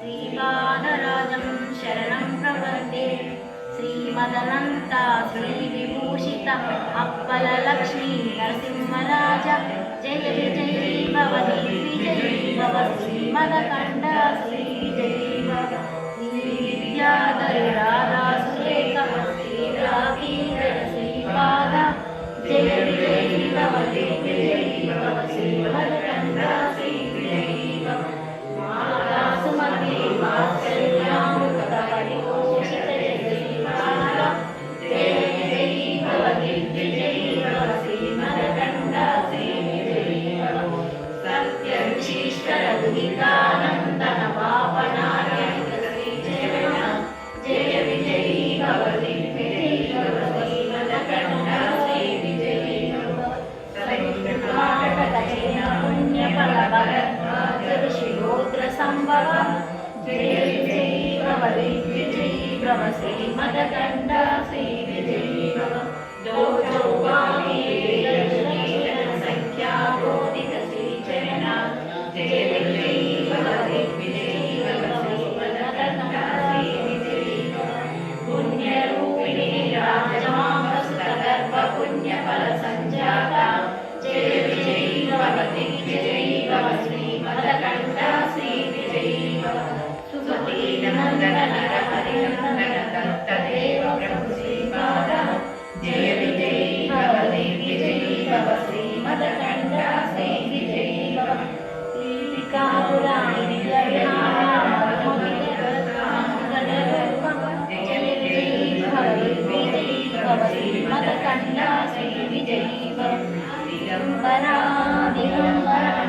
श्रीपादराजं शरणं प्रपद्ये श्रीमदनन्ता श्रीविभूषित अप्पलक्ष्मी नरसिंहराज जय विजयी भव दिग्विजयी भव श्रीमदकण्ठ श्रीविजयी भव श्रीविद्याधर राधा सुरेख श्रीरागीधर श्रीपाद जय विजयी भव दिग्विजयी भव श्रीमदकण्ठ श्रीविजयी भव माता सुमति वात्सल्यामृत परिपोषित जगदीपाल जय विजयी भव दिग्विजयी भव श्रीमदकण्ठ श्रीविजयी भव सत्यविशीश्वर दुहितानन्दन पावनार्यणित श्रीचरण जय विजयी भव दिग्विजयी भव श्रीमदकण्ठ श्रीविजयी भव सवितृकाटकचैन पुण्यफलभगद्वाजर शिरोत्र संभव जय विजयी भव दिग्विजयी भव श्रीमदकण्ठ श्रीविजयी भव जो जो गामी संख्या बोधित श्रीचरण जय विजयी भव दिग्विजयी भव श्रीमदकण्ठ श्रीविजयी भव पुण्यरूपिणी राजमामसुतगर्भ पुण्यफल संजाता जय विजयी भव दिग्विजयी भव श्रीमदकण्ठ श्रीविजयी भव सुमती नंदन नरहरिनंदन दत्तदेव प्रभु श्रीपाद जय विजयी भव दिग्विजयी भव श्रीमदकण्ठ श्रीविजयी भव दीपिकापुराणि जय विजयी भव दिग्विजयी भव श्रीमदकण्ठ श्रीविजयी भव दिगंबरा दिगंबरा